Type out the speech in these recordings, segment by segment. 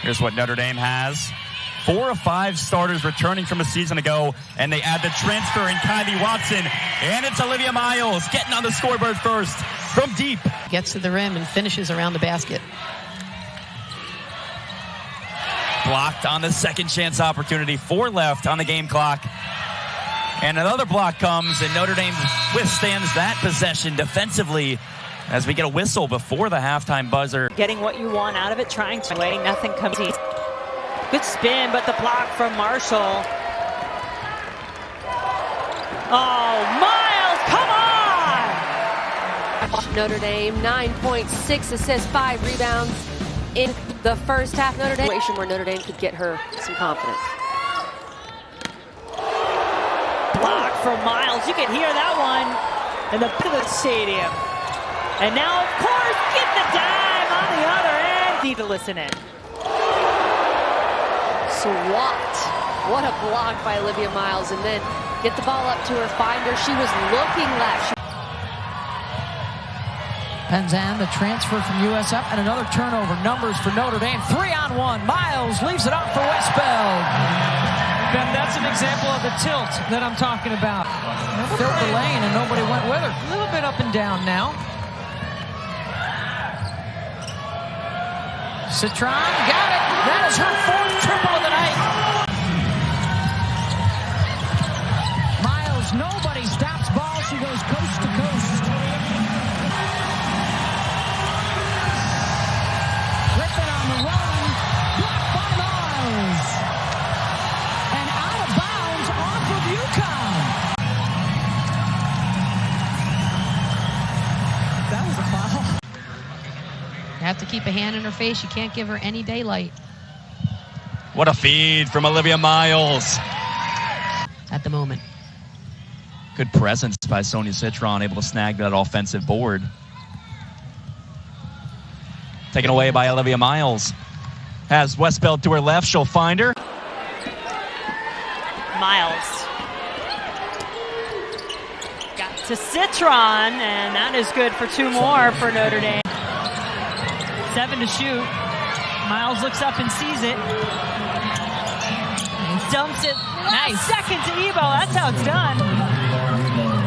Here's what Notre Dame has. 4 of 5 starters returning from a season ago, and they add the transfer in Kylie Watson, and it's Olivia Miles getting on the scoreboard first from deep. Gets to the rim and finishes around the basket. Blocked on the second chance opportunity. 4 left on the game clock. And another block comes, and Notre Dame withstands that possession defensively as we get a whistle before the halftime buzzer. Getting what you want out of it, trying to wait, nothing comes easy. Good spin, but the block from Marshall. Oh, Miles, come on! Notre Dame, 9.6 assists, 5 rebounds in the first half. Notre Dame, where Notre Dame could get her some confidence. Block from Miles, you can hear that one in the stadium. And now, of course, get the dime on the other end. Need to listen in. Swat. What a block by Olivia Miles. And then get the ball up to her, find her. She was looking left. Penzan, the transfer from USF, and another turnover. Numbers for Notre Dame. 3-on-1. Miles leaves it up for Westbeld. Ben, that's an example of the tilt that I'm talking about. Filled the lane and nobody went with her. A little bit up and down now. Citron got it. That is her 4th triple of the night. Miles, nobody stops ball. She goes coast to coast. Griffin on the run. Blocked by Miles. And out of bounds off of UConn. That was a foul. You have to keep a hand in her face. You can't give her any daylight. What a feed from Olivia Miles. At the moment. Good presence by Sonia Citron, able to snag that offensive board. Taken away by Olivia Miles. Has Westbeld to her left. She'll find her. Miles. Got to Citron, and that is good for 2 more for Notre Dame. 7 to shoot. Miles looks up and sees it. Dumps it. Nice. Second to Ebo. That's how it's done.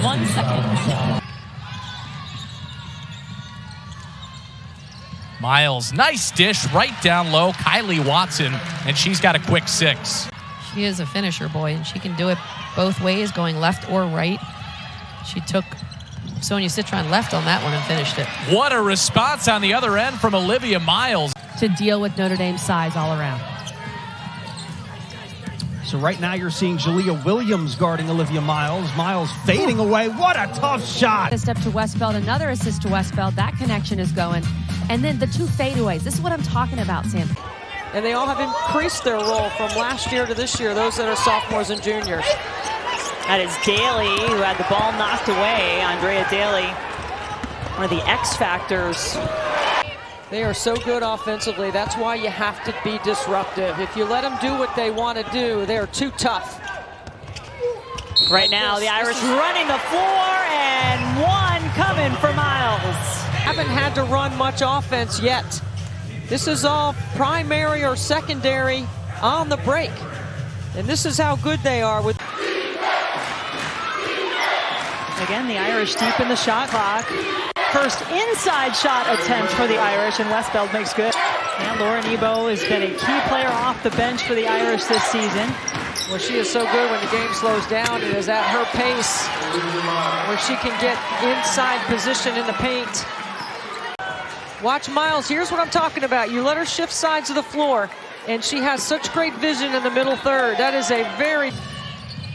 1 second. Miles, nice dish right down low. Kylie Watson, and she's got a quick 6. She is a finisher, boy, and she can do it both ways, going left or right. She took Sonia Citron left on that one and finished it. What a response on the other end from Olivia Miles. To deal with Notre Dame's size all around. So right now you're seeing Jalea Williams guarding Olivia Miles. Miles fading away. What a tough shot. A step to Westbeld, another assist to Westbeld. That connection is going. And then the 2 fadeaways. This is what I'm talking about, Sam. And they all have increased their role from last year to this year, those that are sophomores and juniors. That is Daly, who had the ball knocked away. Andrea Daly, one of the X factors. They are so good offensively. That's why you have to be disruptive. If you let them do what they want to do, they are too tough. Right now, the Irish running the floor, and 1 coming for Miles. Haven't had to run much offense yet. This is all primary or secondary on the break. And this is how good they are with. Again, the Irish deep in the shot clock. First inside shot attempt for the Irish, and Westbeld makes good. And Lauren Ebo has been a key player off the bench for the Irish this season. Well, she is so good when the game slows down. It is at her pace where she can get inside position in the paint. Watch Miles. Here's what I'm talking about. You let her shift sides of the floor, and she has such great vision in the middle third. That is a very...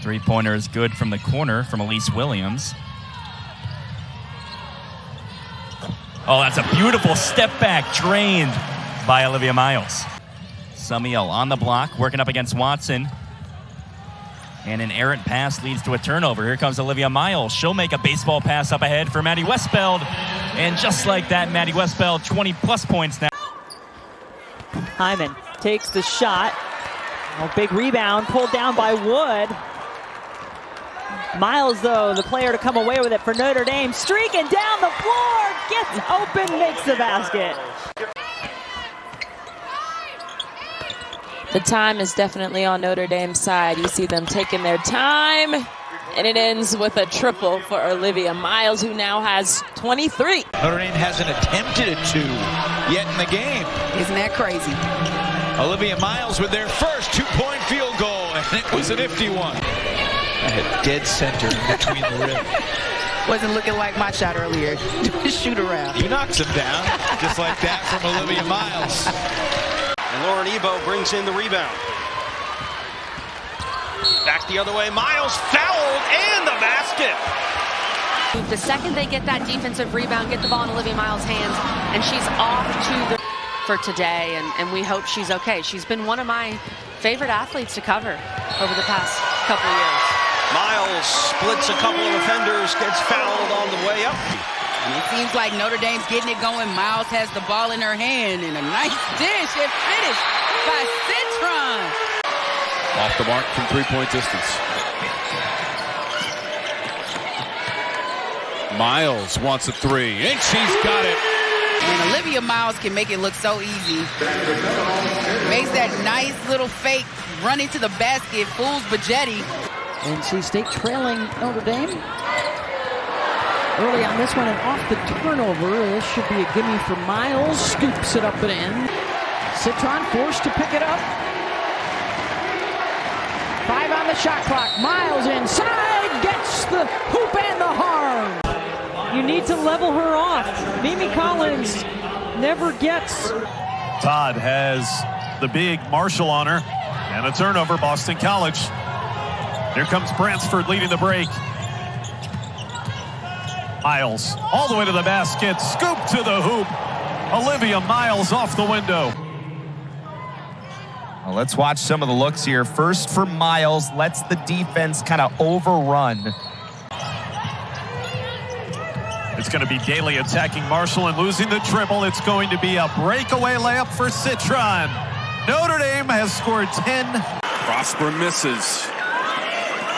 3-pointer is good from the corner from Elise Williams. Oh, that's a beautiful step back, drained by Olivia Miles. Sumiel on the block, working up against Watson. And an errant pass leads to a turnover. Here comes Olivia Miles. She'll make a baseball pass up ahead for Maddie Westbeld. And just like that, Maddie Westbeld, 20-plus points now. Hyman takes the shot. Oh, big rebound, pulled down by Wood. Miles, though, the player to come away with it for Notre Dame. Streaking down the floor, gets open, makes the basket. The time is definitely on Notre Dame's side. You see them taking their time, and it ends with a triple for Olivia Miles, who now has 23. Notre Dame hasn't attempted a two yet in the game. Isn't that crazy? Olivia Miles with their first two-point field goal, and it was a nifty one. I had dead center between the rim. Wasn't looking like my shot earlier. Shoot around. He knocks him down, just like that from Olivia Miles. And Lauren Ebo brings in the rebound. Back the other way, Miles fouled and the basket. The second they get that defensive rebound, get the ball in Olivia Miles' hands, and she's off to the for today, and we hope she's okay. She's been one of my favorite athletes to cover over the past couple of years. Miles splits a couple of defenders, gets fouled on the way up. And it seems like Notre Dame's getting it going. Miles has the ball in her hand, and a nice dish and finish by Citron. Off the mark from three-point distance. Miles wants a three, and she's got it. And Olivia Miles can make it look so easy. Makes that nice little fake run into the basket, fools Bajetti. NC State trailing Notre Dame early on this one, and off the turnover. This should be a gimme for Miles. Scoops it up and in. Citron forced to pick it up. 5 on the shot clock. Miles inside, gets the hoop and the harm. You need to level her off. Mimi Collins never gets. Todd has the big Marshall on her, and a turnover, Boston College. Here comes Bransford leading the break. Miles all the way to the basket, scoop to the hoop. Olivia Miles off the window. Well, let's watch some of the looks here. First for Miles, lets the defense kind of overrun. It's going to be Daly attacking Marshall and losing the dribble. It's going to be a breakaway layup for Citron. Notre Dame has scored 10. Prosper misses.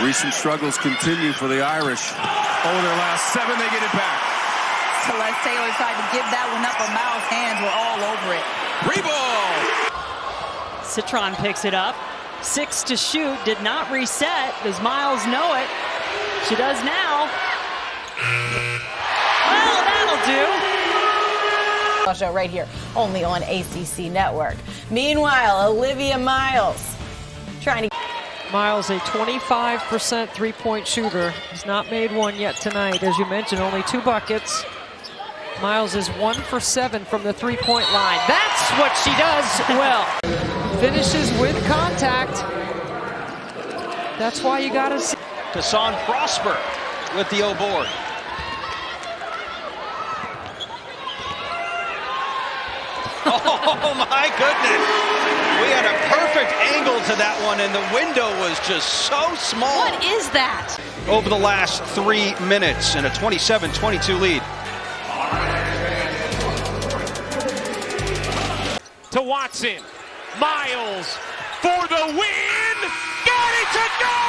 Recent struggles continue for the Irish. Over their last 7, they get it back. Celeste Taylor tried to give that one up, but Miles' hands were all over it. Free ball! Citron picks it up. 6 to shoot. Did not reset. Does Miles know it? She does now. Well, that'll do. Show right here, only on ACC Network. Meanwhile, Olivia Miles trying to. Miles, a 25% three-point shooter. He's not made one yet tonight. As you mentioned, only 2 buckets. Miles is 1 for 7 from the three-point line. That's what she does well. Finishes with contact. That's why you got to see. Tassan Prosper with the O board. Oh my goodness. We had a perfect angle to that one, and the window was just so small. What is that? Over the last 3 minutes, and a 27-22 lead. To Watson. Miles for the win. Got it to go!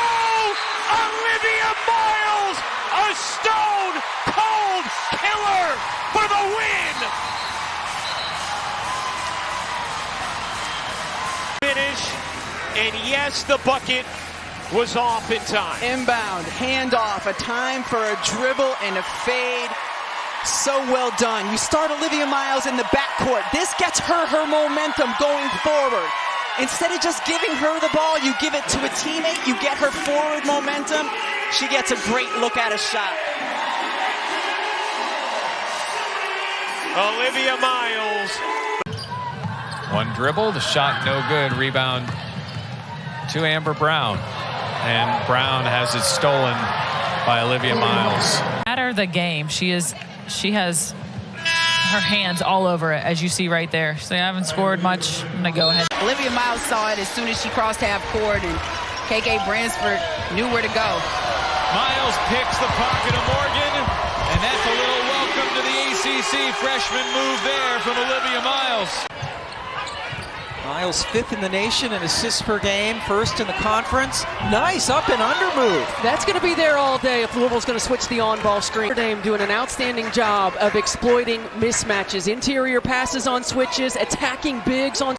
Olivia Miles, a stone cold killer for the win. Finish, and yes, the bucket was off in time. Inbound, handoff, a time for a dribble and a fade. So well done. You start Olivia Miles in the backcourt. This gets her momentum going forward. Instead of just giving her the ball, you give it to a teammate. You get her forward momentum. She gets a great look at a shot. Olivia Miles. One dribble, the shot no good. Rebound to Amber Brown. And Brown has it stolen by Olivia Miles. Matter the game. She has her hands all over it, as you see right there. So I haven't scored much. I'm going to go ahead. Olivia Miles saw it as soon as she crossed half court, and KK Bransford knew where to go. Miles picks the pocket of Morgan, and that's a little welcome to the ACC freshman move there from Olivia Miles. Miles 5th in the nation in assists per game, 1st in the conference. Nice up and under move. That's going to be there all day if Louisville's going to switch the on-ball screen. Notre Dame doing an outstanding job of exploiting mismatches, interior passes on switches, attacking bigs on